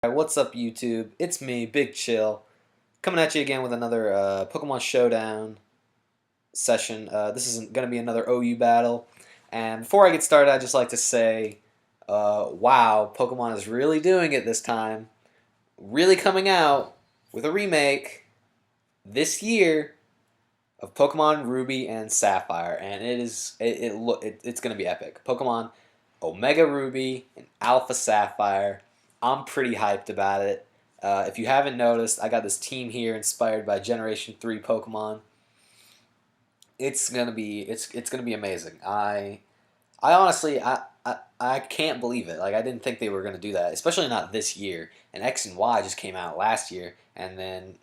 Alright, what's up YouTube? It's me, Big Chill, coming at you again with another Pokemon Showdown session. This is going to be another OU battle. And before I get started, I'd just like to say, wow, Pokemon is really doing it this time. Really coming out with a remake this year of Pokemon Ruby and Sapphire. And it's going to be epic. Pokemon Omega Ruby and Alpha Sapphire. I'm pretty hyped about it. If you haven't noticed, I got this team here inspired by Generation 3 Pokemon. It's gonna be amazing. I honestly I can't believe it. Like I didn't think they were gonna do that, especially not this year. And X and Y just came out last year, and then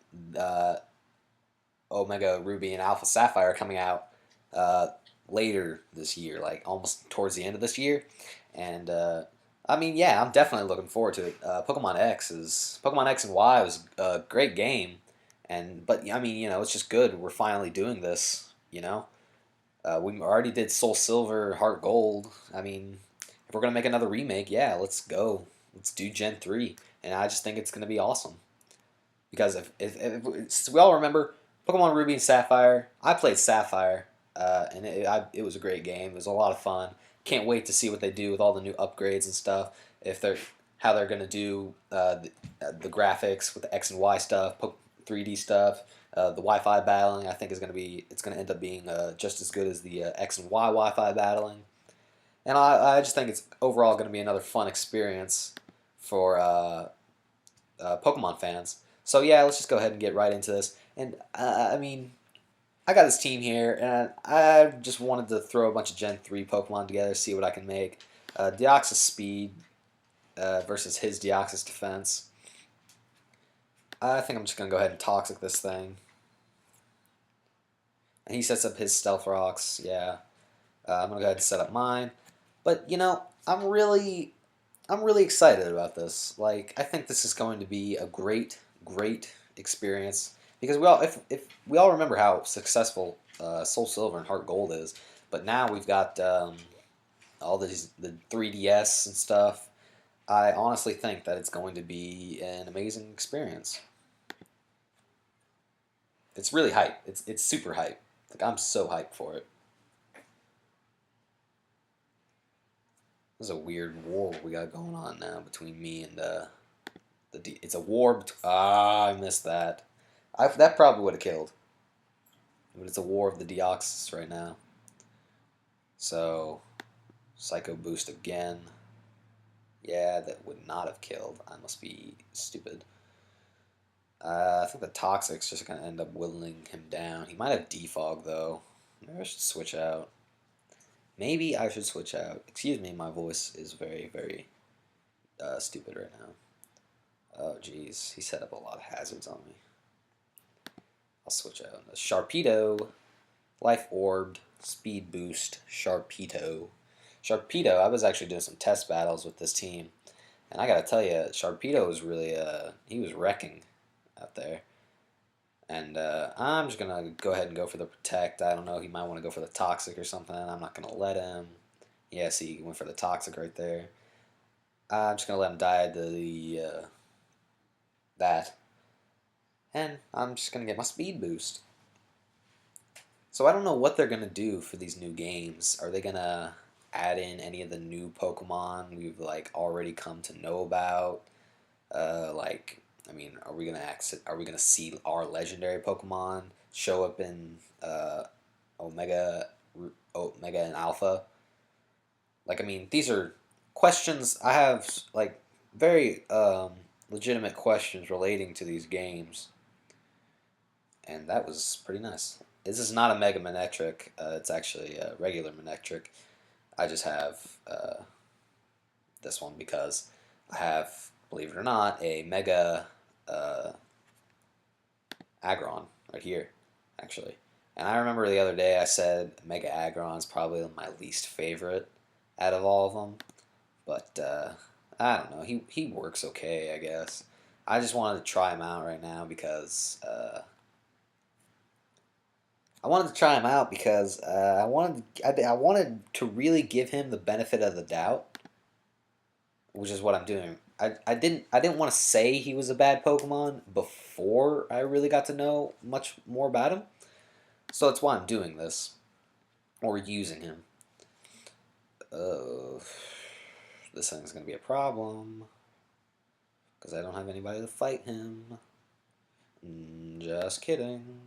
Omega Ruby and Alpha Sapphire are coming out later this year, like almost towards the end of this year. And I mean, yeah, I'm definitely looking forward to it. Pokemon X and Y was a great game, but I mean, it's just good. We're finally doing this. We already did Soul Silver, Heart Gold. I mean, if we're gonna make another remake, yeah, let's go. Let's do Gen 3, and I just think it's gonna be awesome. Because if we all remember Pokemon Ruby and Sapphire, I played Sapphire, and it was a great game. It was a lot of fun. Can't wait to see what they do with all the new upgrades and stuff. How they're gonna do the graphics with the X and Y stuff, 3D stuff, the Wi-Fi battling. I think it's gonna end up being just as good as the X and Y Wi-Fi battling. And I just think it's overall gonna be another fun experience for Pokemon fans. So yeah, let's just go ahead and get right into this. And I mean, I got this team here, and I just wanted to throw a bunch of Gen 3 Pokemon together, see what I can make. Deoxys Speed versus his Deoxys Defense. I think I'm just going to go ahead and Toxic this thing. And he sets up his Stealth Rocks, yeah. I'm going to go ahead and set up mine. But, I'm really excited about this. Like, I think this is going to be a great experience. Because if we all remember how successful Soul Silver and Heart Gold is, but now we've got all the 3DS and stuff. I honestly think that it's going to be an amazing experience. It's really hype. It's super hype. Like I'm so hyped for it. There's a weird war we got going on now between me and it's a war. I missed that. That probably would have killed. But it's a war of the Deoxys right now. So, Psycho Boost again. Yeah, that would not have killed. I must be stupid. I think the Toxic's just going to end up whittling him down. He might have Defog, though. Maybe I should switch out. Maybe I should switch out. Excuse me, my voice is very stupid right now. Oh, jeez. He set up a lot of hazards on me. I'll switch out. Sharpedo, Life Orbed, Speed Boost, Sharpedo. Sharpedo, I was actually doing some test battles with this team, and I gotta tell you, Sharpedo was really, he was wrecking out there. And I'm just gonna go ahead and go for the Protect. I don't know, he might want to go for the Toxic or something. I'm not gonna let him. Yeah, see, he went for the Toxic right there. I'm just gonna let him die to that. And I'm just going to get my speed boost. So I don't know what they're going to do for these new games. Are they going to add in any of the new Pokemon we've already come to know about? I mean, are we going to see our legendary Pokemon show up in Omega and Alpha? I mean, these are questions I have, very legitimate questions relating to these games. And that was pretty nice. This is not a Mega Manectric. It's actually a regular Manectric. I just have this one because I have, believe it or not, a Mega Aggron right here, actually. And I remember the other day I said Mega Aggron is probably my least favorite out of all of them. But I don't know. He works okay, I guess. I just wanted to try him out right now because I wanted to really give him the benefit of the doubt, which is what I'm doing I didn't want to say he was a bad Pokemon before I really got to know much more about him. So that's why I'm doing this or using him. Uh, this thing's gonna be a problem because I don't have anybody to fight him. Just kidding.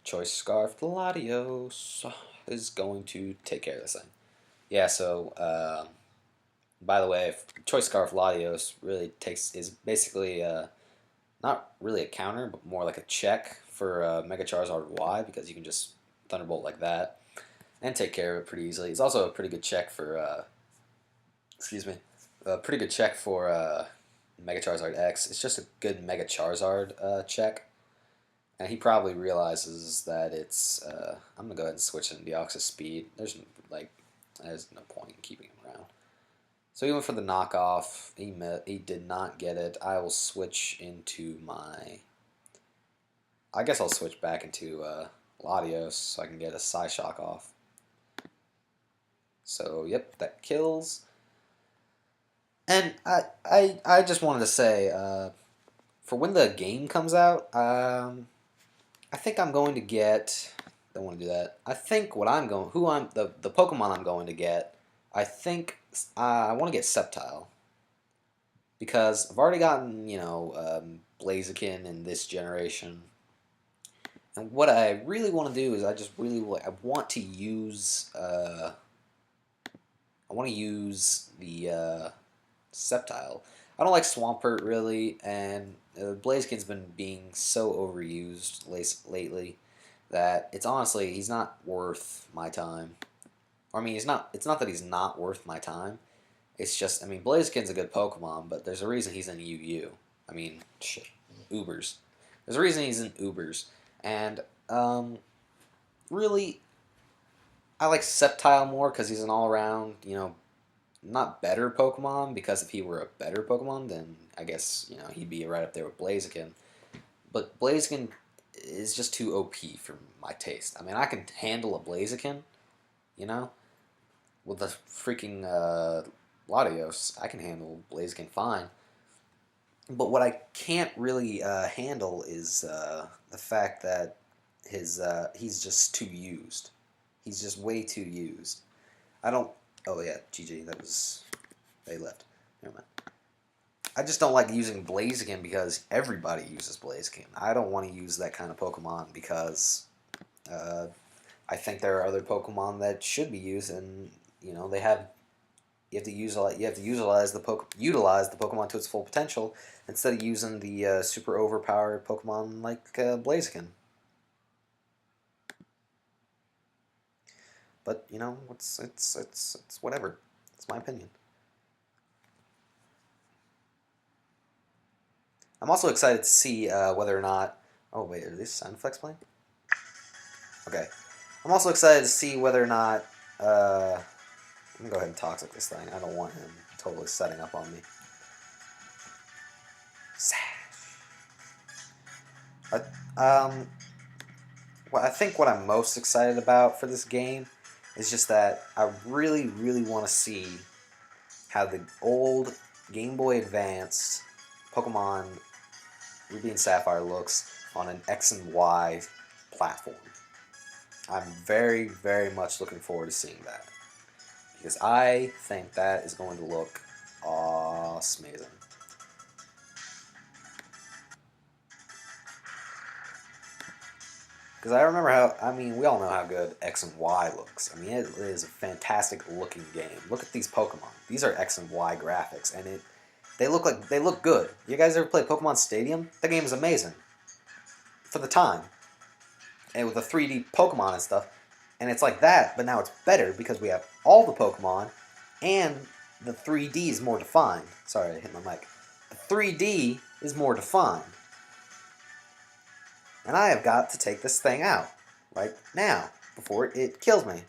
Choice Scarf Latios is going to take care of this thing. Yeah. So by the way, Choice Scarf Latios really is basically not really a counter, but more like a check for Mega Charizard Y because you can just Thunderbolt like that and take care of it pretty easily. It's also a pretty good check for excuse me, a pretty good check for Mega Charizard X. It's just a good Mega Charizard check, and he probably realizes that it's. I'm gonna go ahead and switch in Deoxys Speed. There's no point in keeping him around. So he went for the knockoff. He did not get it. I will switch into my. I guess I'll switch back into Latios so I can get a Psyshock off. So yep, that kills. And I just wanted to say, for when the game comes out, I think I'm going to get. Don't want to do that. I think the Pokemon I'm going to get. I think I want to get Sceptile because I've already gotten Blaziken in this generation, and what I really want to do is I want to use the Sceptile. I don't like Swampert really, and Blaziken's been being so overused lately that it's honestly he's not worth my time. I mean, he's not. It's not that he's not worth my time. It's just I mean, Blaziken's a good Pokemon, but there's a reason he's in UU. I mean, shit, Ubers. There's a reason he's in Ubers, and really, I like Sceptile more because he's an all-around, not better Pokemon, because if he were a better Pokemon, then I guess, he'd be right up there with Blaziken. But Blaziken is just too OP for my taste. I mean, I can handle a Blaziken, with the freaking Latios. I can handle Blaziken fine. But what I can't really handle is the fact that he's just too used. He's just way too used. I don't. Oh yeah, GG. They left. Never mind. I just don't like using Blaziken because everybody uses Blaziken. I don't want to use that kind of Pokemon because I think there are other Pokemon that should be used, and they have. You have to utilize the Pokemon to its full potential instead of using the super overpowered Pokemon like Blaziken. But it's whatever. It's my opinion. I'm also excited to see whether or not. Oh wait, are these sound effects playing? Okay. I'm also excited to see whether or not. I'm gonna go ahead and toxic this thing. I don't want him totally setting up on me. Sash. Well, I think what I'm most excited about for this game is just that I really, really want to see how the old Game Boy Advance Pokemon Ruby and Sapphire looks on an X and Y platform. I'm very, very much looking forward to seeing that. Because I think that is going to look amazing. Because I remember we all know how good X and Y looks. I mean, it is a fantastic looking game. Look at these Pokemon. These are X and Y graphics, and they look good. You guys ever play Pokemon Stadium? The game is amazing. For the time. And with the 3D Pokemon and stuff. And it's like that, but now it's better because we have all the Pokemon, and the 3D is more defined. Sorry, I hit my mic. The 3D is more defined. And I have got to take this thing out. Right now. Before it kills me.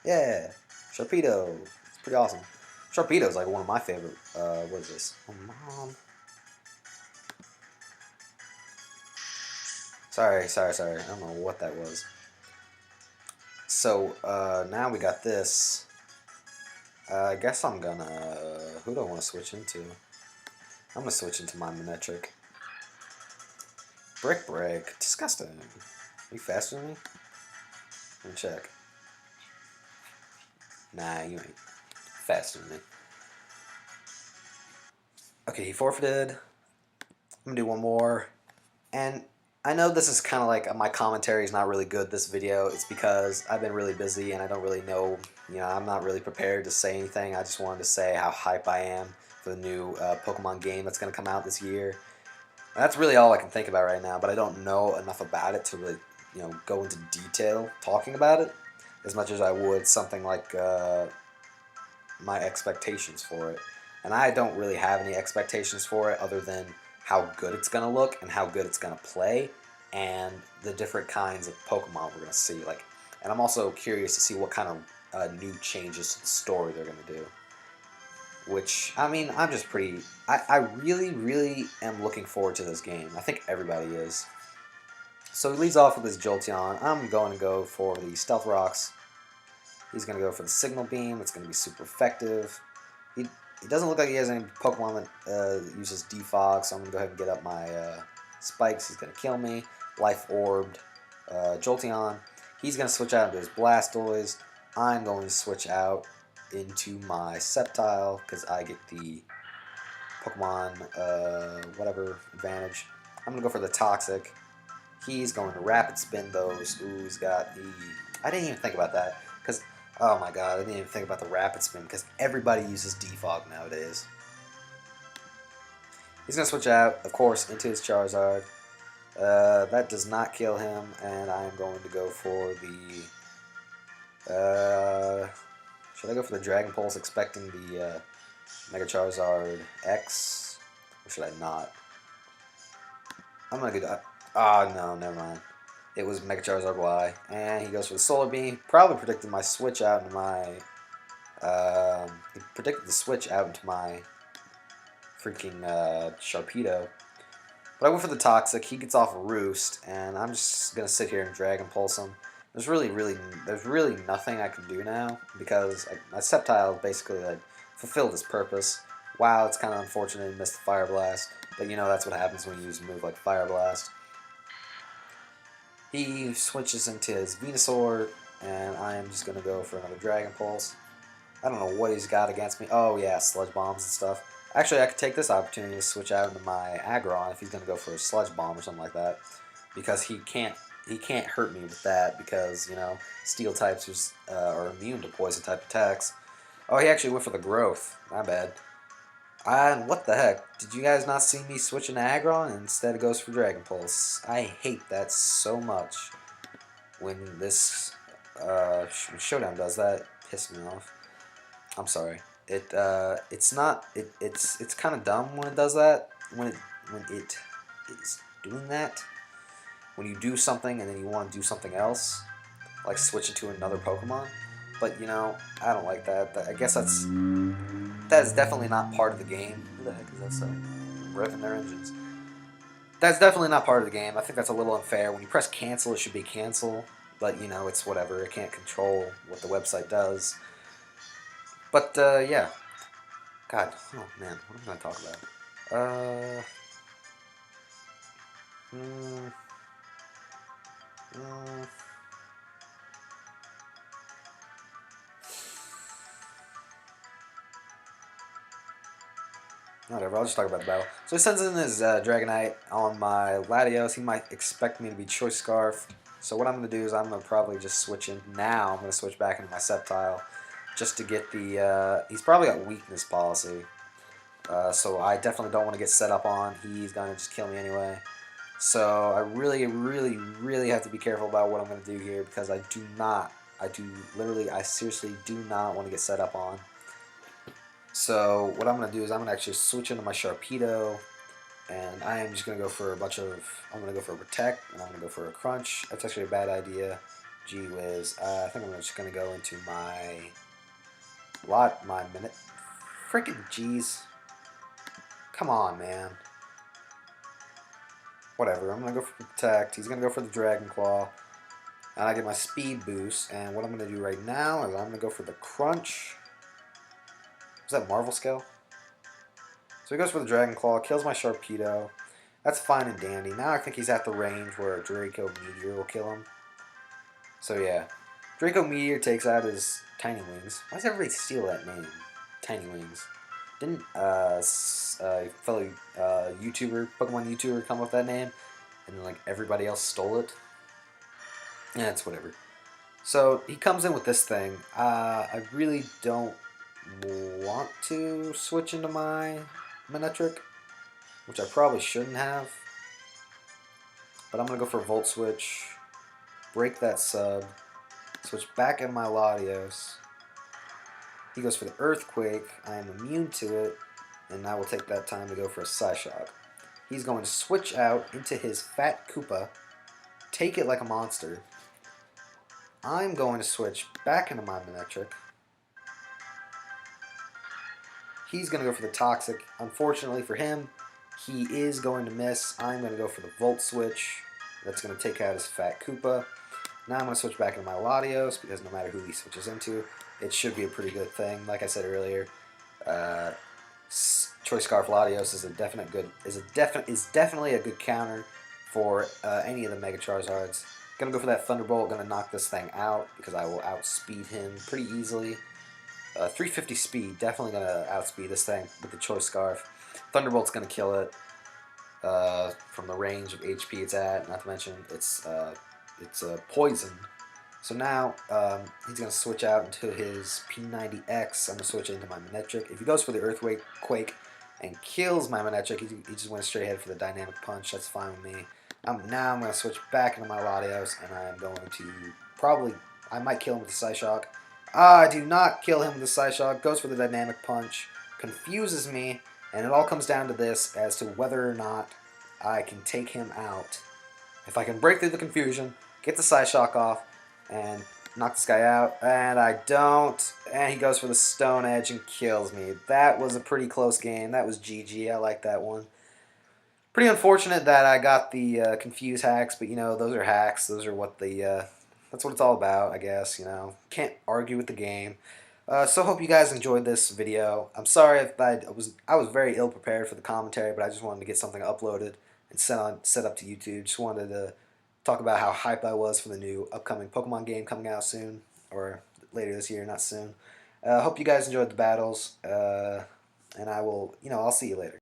Yeah. Sharpedo. It's pretty awesome. Sharpedo is like one of my favorite. What is this? Oh, Mom. Sorry. I don't know what that was. So, now we got this. I guess I'm gonna... Who do I want to switch into? I'm gonna switch into my Manectric. Brick Break. Disgusting. Are you faster than me? Let me check. Nah, you ain't faster than me. Okay, he forfeited. I'm gonna do one more. And I know this is kind of like my commentary is not really good this video. It's because I've been really busy and I don't really know, I'm not really prepared to say anything. I just wanted to say how hype I am for the new Pokemon game that's going to come out this year. And that's really all I can think about right now, but I don't know enough about it to really, go into detail talking about it as much as I would something like my expectations for it. And I don't really have any expectations for it other than how good it's going to look and how good it's going to play and the different kinds of Pokemon we're going to see. And I'm also curious to see what kind of new changes to the story they're going to do. Which, I mean, I'm just pretty... I really, really am looking forward to this game. I think everybody is. So he leads off with his Jolteon. I'm going to go for the Stealth Rocks. He's going to go for the Signal Beam. It's going to be super effective. He doesn't look like he has any Pokemon that uses Defog, so I'm going to go ahead and get up my Spikes. He's going to kill me. Life Orbed Jolteon. He's going to switch out into his Blastoise. I'm going to switch out into my Sceptile because I get the Pokemon whatever advantage. I'm going to go for the Toxic. He's going to Rapid Spin those. Ooh, he's got the... I didn't even think about that because... Oh my god, I didn't even think about the Rapid Spin because everybody uses Defog nowadays. He's going to switch out, of course, into his Charizard. That does not kill him, and I am going to go for the... should I go for the Dragon Pulse expecting the Mega Charizard X? Or should I not? I'm going to do that. Oh, no, never mind. It was Mega Charizard Y, and he goes for the Solar Beam. Probably predicted my switch out into my... he predicted the switch out into my freaking Sharpedo. But I went for the Toxic. He gets off a Roost, and I'm just gonna sit here and Dragon Pulse him. There's really nothing I can do now because my Sceptile basically fulfilled its purpose. Wow, it's kind of unfortunate he missed the Fire Blast, but that's what happens when you use a move like Fire Blast. He switches into his Venusaur, and I am just going to go for another Dragon Pulse. I don't know what he's got against me. Oh, yeah, Sludge Bombs and stuff. Actually, I could take this opportunity to switch out into my Aggron if he's going to go for a Sludge Bomb or something like that. Because he can't hurt me with that because, Steel types are immune to Poison type attacks. Oh, he actually went for the Growth. My bad. And what the heck? Did you guys not see me switching to Aggron and instead it goes for Dragon Pulse? I hate that so much. When this when Showdown does that, it pisses me off. I'm sorry. It's kind of dumb when it does that. When it is doing that. When you do something and then you want to do something else, like switch it to another Pokemon. But I don't like that. I guess that is definitely not part of the game. Who the heck is that? Revving their engines. That's definitely not part of the game. I think that's a little unfair. When you press cancel, it should be cancel. But it's whatever. It can't control what the website does. But yeah. God, oh man, what am I going to talk about? Whatever, I'll just talk about the battle. So he sends in his Dragonite on my Latios. He might expect me to be Choice Scarf. So what I'm going to do is I'm going to probably just switch in. Now I'm going to switch back into my Sceptile just to get the... he's probably got Weakness Policy. So I definitely don't want to get set up on. He's going to just kill me anyway. So I really, really, really have to be careful about what I'm going to do here because I seriously do not want to get set up on. So what I'm going to do is I'm going to actually switch into my Sharpedo, and I am just going to go for I'm going to go for a Protect, and I'm going to go for a Crunch. That's actually a bad idea. Gee whiz. I think I'm just going to go into my Minute. Freaking jeez. Come on, man. Whatever, I'm going to go for Protect. He's going to go for the Dragon Claw. And I get my Speed Boost, and what I'm going to do right now is I'm going to go for the Crunch. Was that Marvel Scale? So he goes for the Dragon Claw, kills my Sharpedo. That's fine and dandy. Now I think he's at the range where a Draco Meteor will kill him. So yeah. Draco Meteor takes out his Tiny Wings. Why does everybody steal that name? Tiny Wings. Didn't fellow Pokemon YouTuber come up with that name? And then like everybody else stole it? Yeah, it's whatever. So he comes in with this thing. I really don't want to switch into my Manectric, which I probably shouldn't have. But I'm going to go for a Volt Switch, break that sub, switch back in my Latios. He goes for the Earthquake. I am immune to it, and I will take that time to go for a Psyshock. He's going to switch out into his Fat Koopa, take it like a monster. I'm going to switch back into my Manectric. He's going to go for the Toxic. Unfortunately for him, he is going to miss. I'm going to go for the Volt Switch. That's going to take out his Fat Koopa. Now I'm going to switch back into my Latios, because no matter who he switches into, it should be a pretty good thing. Like I said earlier, Choice Scarf Latios is definitely a good counter for any of the Mega Charizards. Gonna go for that Thunderbolt. Gonna knock this thing out because I will outspeed him pretty easily. 350 speed, definitely gonna outspeed this thing with the Choice Scarf. Thunderbolt's gonna kill it from the range of HP it's at. Not to mention it's poison. So now he's gonna switch out into his P90X. I'm gonna switch into my Manectric. If he goes for the Earthquake and kills my Manectric, he just went straight ahead for the Dynamic Punch. That's fine with me. Now I'm going to switch back into my Latios, and I'm going to I might kill him with the Psyshock. I do not kill him with the Psyshock. Goes for the Dynamic Punch, confuses me, and it all comes down to this as to whether or not I can take him out. If I can break through the confusion, get the Psyshock off, and knock this guy out, and I don't, and he goes for the Stone Edge and kills me. That was a pretty close game. That was GG. I like that one. Pretty unfortunate that I got the confuse hacks, but you know, those are hacks. Those are what that's what it's all about, I guess. You know, can't argue with the game. So hope you guys enjoyed this video. I'm sorry if I was very ill prepared for the commentary, but I just wanted to get something uploaded and set up to YouTube. Just wanted to talk about how hyped I was for the new upcoming Pokemon game coming out soon, or later this year, not soon. Hope you guys enjoyed the battles, and I'll see you later.